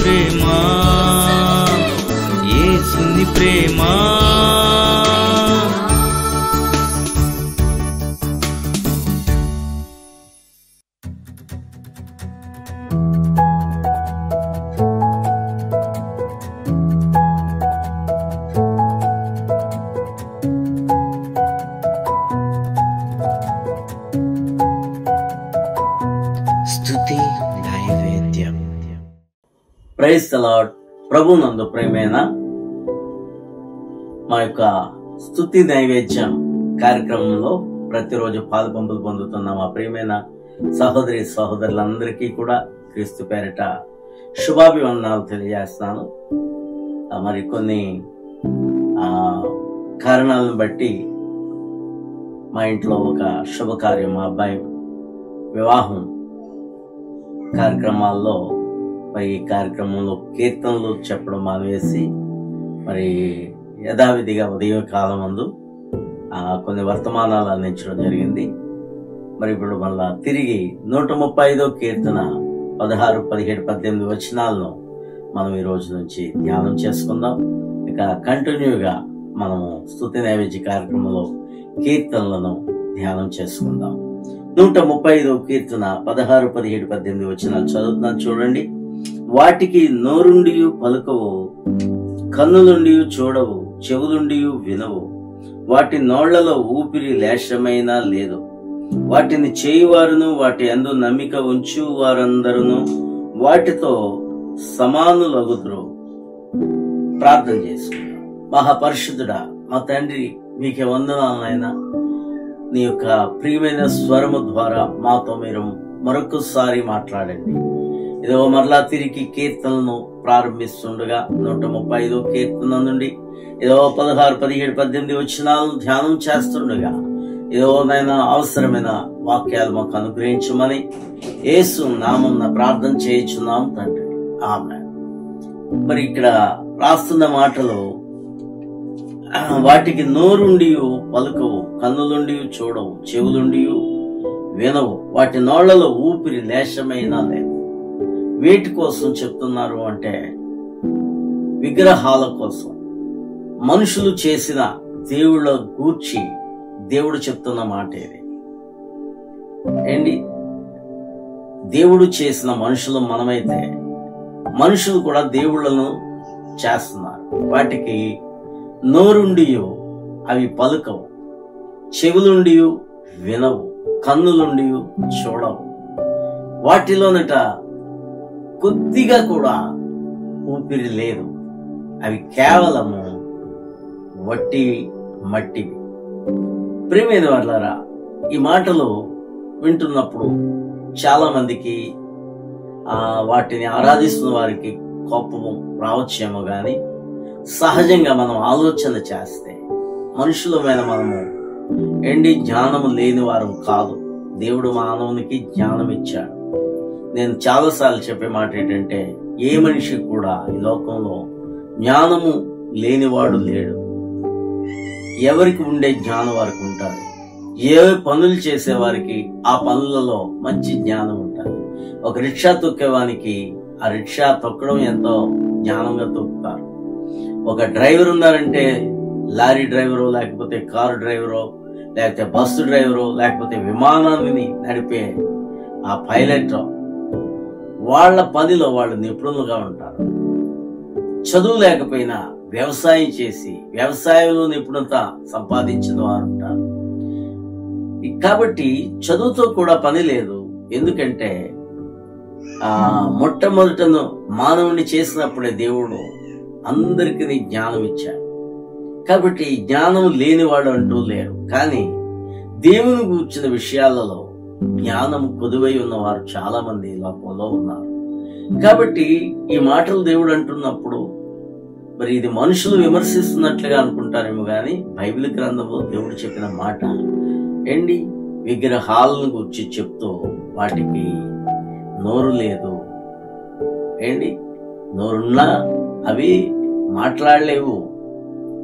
ప్రేమ, యేసుని ప్రేమ. స్తుతి నైవేద్యం. Praise the Lord. ప్రభునందు ప్రియమైన మా యొక్క స్తుతి నైవేద్యం కార్యక్రమంలో ప్రతిరోజు పాలుపంపులు పొందుతున్న మా ప్రియమైన సహోదరి సహోదరులందరికీ కూడా క్రీస్తు పేరిట శుభాభివందనాలు తెలియజేస్తున్నాను. మరి కొన్ని కారణాలను బట్టి మా ఇంట్లో ఒక శుభకార్యం, మా అబ్బాయి వివాహం కార్యక్రమాల్లో మరి ఈ కార్యక్రమంలో కీర్తనలు చెప్పడం మానేసి మరి యథావిధిగా ఉదయం కాలం ముందు కొన్ని వర్తమానాలు అందించడం జరిగింది. మరి ఇప్పుడు మళ్ళా తిరిగి 135వ కీర్తన 16, 17, 18 వచనాలను మనం ఈ రోజు నుంచి ధ్యానం చేసుకుందాం. ఇక కంటిన్యూగా మనము స్తుతి నైవేద్య కార్యక్రమంలో కీర్తనలను ధ్యానం చేసుకుందాం. 135వ కీర్తన 16, 17, 18 వచనాలు చదువుతున్నాను, చూడండి. వాటికి నోరుండియు పలుకవు, కన్నులుండి చూడవు, చెవులుండి వినవు, వాటి నోళ్లలో ఊపిరి లేశమైనా లేదు. వాటిని చేయువారును వాటి యందు నమ్మిక ఉంచు వారందరూ వాటితో సమానులగుదురు. ప్రార్థన చేసుకుందాం. మహాపరిశుద్ధుడా, మా తండ్రి, మీకే వందనాలైనా. నీ యొక్క ప్రియమైన స్వరము ద్వారా మాతో మీరు మరొకసారి మాట్లాడండి. ఇదో మరలా తిరిగి కీర్తనలను ప్రారంభిస్తుండగా 135వ కీర్తన నుండి ఏదో 16, 17, 18 వచనాలను ధ్యానం చేస్తుండగా ఏదో నైనా అవసరమైన వాక్యాలు మాకు అనుగ్రహించమని యేసు నామమున ప్రార్థన చేయించున్నాం తండ్రి, ఆమేన్. మరి ఇక్కడ రాస్తున్న మాటలు, వాటికి నోరుండి పలుకవు, కన్నులుండి చూడవు, చెవులుండి వినవు, వాటి నోళ్లలో ఊపిరి లేశమైనా లేదు. వేటి కోసం చెప్తున్నారు అంటే విగ్రహాల కోసం, మనుషులు చేసిన దేవుళ్ళ గూర్చి దేవుడు చెప్తున్న మాట ఇది. ఏంటి, దేవుడు చేసిన మనుషులు మనమైతే మనుషులు కూడా దేవుళ్లను చేస్తున్నారు. వాటికి నోరుండి అవి పలుకవు, చెవులుండి వినవు, కన్నులుండి చూడవు, వాటిలోనట కొద్దిగా కూడా ఊపిరి లేదు. అవి కేవలము వట్టివి, మట్టివి. ప్రియమైన వాళ్ళారా, ఈ మాటలు వింటున్నప్పుడు చాలా మందికి వాటిని ఆరాధిస్తున్న వారికి కోపము రావచ్చేమో గాని, సహజంగా మనం ఆలోచన చేస్తే మనుషులమైన మనము జ్ఞానము లేని వారు కాదు. దేవుడు మానవునికి జ్ఞానం ఇచ్చాడు. నేను చాలాసార్లు చెప్పే మాట ఏంటంటే, ఏ మనిషి కూడా ఈ లోకంలో జ్ఞానము లేనివాడు లేడు. ఎవరికి ఉండే జ్ఞానం వారికి ఉంటుంది. ఏ పనులు చేసేవారికి ఆ పనులలో మంచి జ్ఞానం ఉంటుంది. ఒక రిక్షా తొక్కేవానికి ఆ రిక్షా తొక్కడం ఎంతో జ్ఞానంగా తొక్కుతారు. ఒక డ్రైవర్ ఉన్నారంటే, లారీ డ్రైవరు, లేకపోతే కారు డ్రైవరు, లేకపోతే బస్సు డ్రైవరు, లేకపోతే విమానాన్ని నడిపే ఆ పైలట్, వాళ్ళ పనిలో వాళ్ళు నిపుణులుగా ఉంటారు. చదువు లేకపోయినా వ్యవసాయం చేసి వ్యవసాయంలో నిపుణత సంపాదించిన వారు ఉంటారు. కాబట్టి చదువుతో కూడా పని లేదు. ఎందుకంటే మొట్టమొదటను మానవుని చేసినప్పుడే దేవుడు అందరికీ జ్ఞానం ఇచ్చాడు. కాబట్టి జ్ఞానం లేనివాడు అంటూ లేరు. కానీ దేవుని గూర్చిన విషయాలలో జ్ఞానం కొదువై ఉన్నవారు చాలా మంది లోకంలో ఉన్నారు. కాబట్టి ఈ మాటలు దేవుడు అంటున్నప్పుడు మరి ఇది మనుషులు విమర్శిస్తున్నట్లుగా అనుకుంటారేమో గాని, బైబిల్ గ్రంథంలో దేవుడు చెప్పిన మాట విగ్రహాలను గురించి చెప్తూ వాటికి నోరు లేదు. నోరున్నా అవి మాట్లాడలేవు,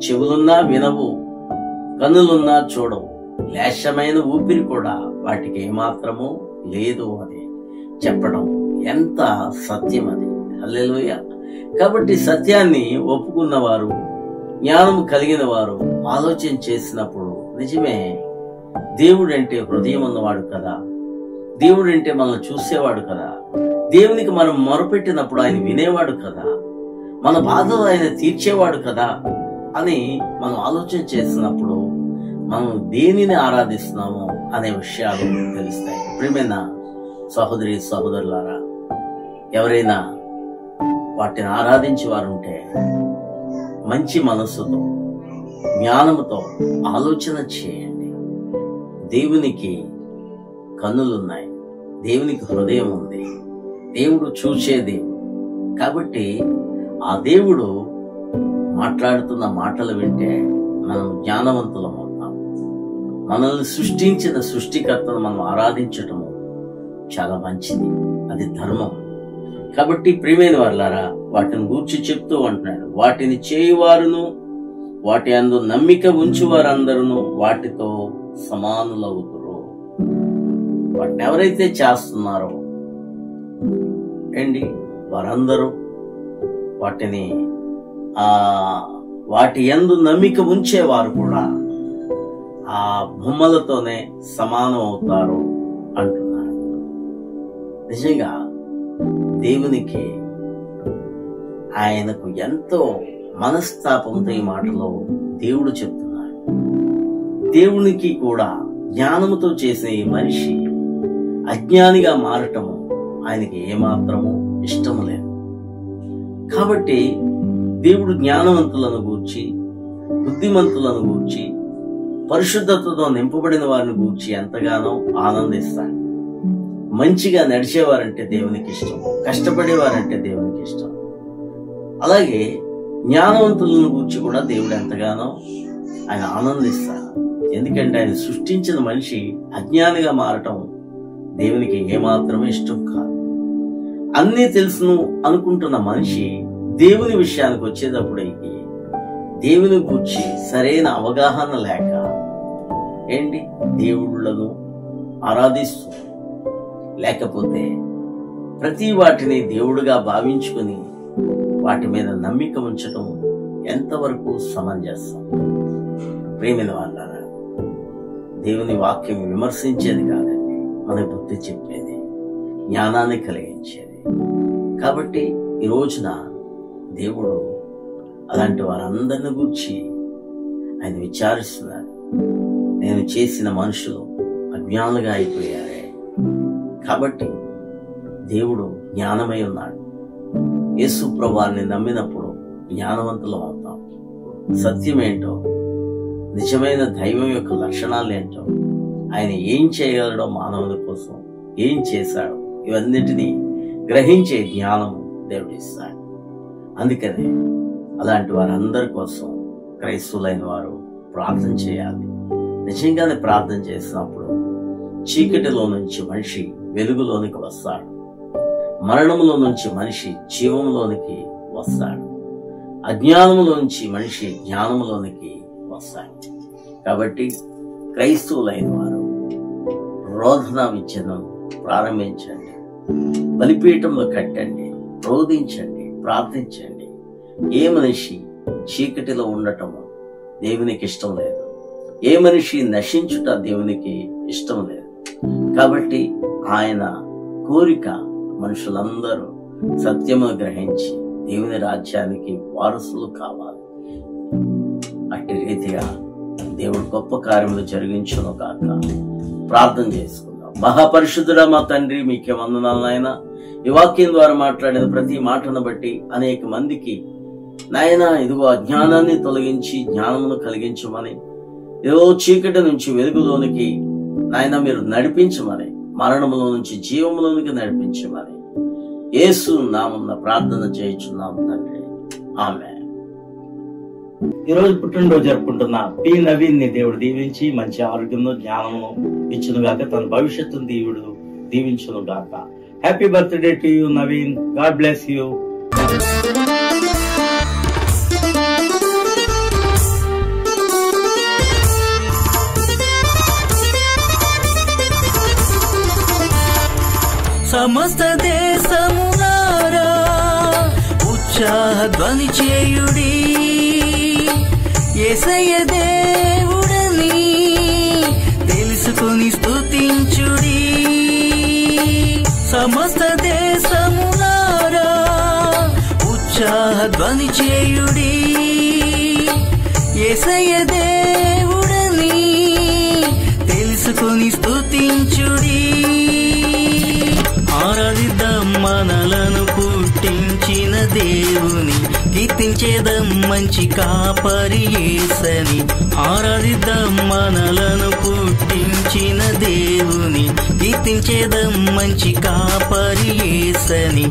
చెవులున్నా వినవు, కన్నులున్నా చూడవు, లేశమైన ఊపిరి కూడా వాటికి ఏమాత్రము లేదు అని చెప్పడం ఎంత సత్యం అది. హల్లెలూయా. కాబట్టి సత్యాన్ని ఒప్పుకున్నవారు, జ్ఞానం కలిగిన వారు ఆలోచన చేసినప్పుడు నిజమే, దేవుడంటే హృదయం ఉన్నవాడు కదా, దేవుడంటే మనల్ని చూసేవాడు కదా, దేవునికి మనం మొరపెట్టినప్పుడు ఆయన వినేవాడు కదా, మన బాధలు ఆయన తీర్చేవాడు కదా అని మనం ఆలోచన చేసినప్పుడు మనం దేనిని ఆరాధిస్తున్నామో అనే విషయాలు తెలుస్తాయి. ప్రియమైన సహోదరి సహోదరులారా, ఎవరైనా వాటిని ఆరాధించే వారుంటే మంచి మనస్సుతో, జ్ఞానముతో ఆలోచన చేయండి. దేవునికి కన్నులున్నాయి, దేవునికి హృదయం ఉంది, దేవుడు చూసే దేవుడు. కాబట్టి ఆ దేవుడు మాట్లాడుతున్న మాటలు వింటే మనం జ్ఞానవంతులం అవుతాం. మనల్ని సృష్టించిన సృష్టికర్తను మనం ఆరాధించటము చాలా మంచిది, అది ధర్మం. కాబట్టి ప్రియమైన వారులారా, వాటిని గూర్చి చెప్తూ అంటున్నాడు, వాటిని చేయువారును వాటి యందు నమ్మిక ఉంచు వారందరూ వాటితో సమానులవుతురు. వాటిని ఎవరైతే చేస్తున్నారో ఏంటి వారందరూ వాటిని వాటి యందు నమ్మిక ఉంచేవారు కూడా ఆ బొమ్మలతోనే సమానం అవుతారు అంటున్నారు. నిజంగా దేవునికి ఆయనకు ఎంతో మనస్తాపంతో ఈ మాటలో దేవుడు చెప్తున్నారు. దేవునికి కూడా జ్ఞానముతో చేసిన ఈ మనిషి అజ్ఞానిగా మారటము ఆయనకి ఏమాత్రము ఇష్టము లేదు. కాబట్టి దేవుడు జ్ఞానవంతులను గూర్చి, బుద్ధిమంతులను గూర్చి, పరిశుద్ధతతో నింపబడిన వారిని గూర్చి ఎంతగానో ఆనందిస్తాడు. మంచిగా నడిచేవారంటే దేవునికి ఇష్టం, కష్టపడేవారంటే దేవునికి ఇష్టం. అలాగే జ్ఞానవంతులను గూర్చి కూడా దేవుడు ఎంతగానో ఆయన ఆనందిస్తాడు. ఎందుకంటే ఆయన సృష్టించిన మనిషి అజ్ఞానిగా మారటం దేవునికి ఏమాత్రమే ఇష్టం కాదు. అన్నీ తెలుసును అనుకుంటున్న మనిషి దేవుని విషయానికి వచ్చేటప్పటికి దేవుని గూర్చి సరైన అవగాహన లేక దేవుళ్ళను ఆరాధిస్తూ, లేకపోతే ప్రతి వాటిని దేవుడుగా భావించుకుని వాటి మీద నమ్మిక ఉంచడం ఎంతవరకు సమంజసం? ప్రేమైన వాళ్ళారా, దేవుని వాక్యం విమర్శించేది కాదండి, మన బుద్ధి చెప్పేది, జ్ఞానాన్ని కలిగించేది. కాబట్టి ఈ రోజున దేవుడు అలాంటి వారందరిని గురించి ఆయన విచారిస్తున్నారు. నేను చేసిన మనుషులు అజ్ఞానులుగా అయిపోయారే. కాబట్టి దేవుడు జ్ఞానమై ఉన్నాడు. యేసు ప్రభువుని నమ్మినప్పుడు జ్ఞానవంతులం అవుతాం. సత్యమేంటో, నిజమైన దైవం యొక్క లక్షణాలు ఏంటో, ఆయన ఏం చేయగలడో, మానవుల కోసం ఏం చేశాడో, ఇవన్నిటినీ గ్రహించే జ్ఞానము దేవుడు ఇస్తాడు. అందుకనే అలాంటి వారందరి కోసం క్రైస్తవులైన వారు ప్రార్థన చేయాలి. నిజంగానే ప్రార్థన చేసినప్పుడు చీకటిలో నుంచి మనిషి వెలుగులోనికి వస్తాడు, మరణంలో నుంచి మనిషి జీవంలోనికి వస్తాడు, అజ్ఞానంలో నుంచి మనిషి జ్ఞానంలోనికి వస్తాడు. కాబట్టి క్రైస్తవులైన వారు రోధన విద్యను ప్రారంభించండి, బలిపీఠంలో కట్టండి, రోధించండి, ప్రార్థించండి. ఏ మనిషి చీకటిలో ఉండటము దేవునికి ఇష్టం లేదు, ఏ మనిషి నశించుట దేవునికి ఇష్టం లేదు. కాబట్టి ఆయన కోరిక మనుషులందరూ సత్యమును గ్రహించి దేవుని రాజ్యానికి వారసులు కావాలి. అట్టి రీతిగా దేవుడు గొప్ప కార్యములు జరిగించును గాక. ప్రార్థన చేసుకుందాం. మహాపరిశుద్ధుడా మా తండ్రి, మీకే వందనాలు నాయనా. ఈ వాక్యం ద్వారా మాట్లాడిన ప్రతి మాటను బట్టి అనేక మందికి నాయనా ఇదిగో అజ్ఞానాన్ని తొలగించి జ్ఞానమును కలిగించమని, ఏదో చీకటి నుంచి వెలుగులోనికి నాయన మీరు నడిపించమని, మరణములో నుంచి జీవములోనికి నడిపించమని యేసు నామమున ప్రార్థన చేయుచున్నాము తండ్రి, ఆమేన్. ఈ రోజు పుట్టినరోజు జరుపుకుంటున్న పి నవీన్ ని దేవుడు దీవించి మంచి ఆరోగ్యంలో జ్ఞానము ఇచ్చును గాక, తన భవిష్యత్తును దేవుడు దీవించును గాక. Happy birthday to you Naveen. God bless you. సమస్త దేశమునారా ఉచ్చ ఉత్సాహ ధ్వని చేయుడి, యేసయ్య దేవుడని తెలుసుకొని స్తుతించుడి. సమస్త దేశములారా ఉత్సాహ ధ్వని చేయుడి, యేసయ్య దేవుడని తెలుసుకొని స్తుతించుడి. ఆరాధిద్దాం మనలను పుట్టించిన దేవుని, కీర్తించేదం మంచి కాపరి యేసని. ఆరాధిద్దాం మనలను పుట్టించిన దేవుని, కీర్తించేదం మంచి కాపరి యేసని.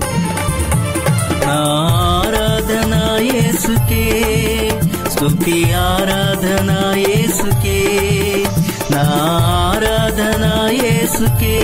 ఆరాధన యేసుకే, స్తుతి ఆరాధన యేసుకే, నా ఆరాధన యేసుకే.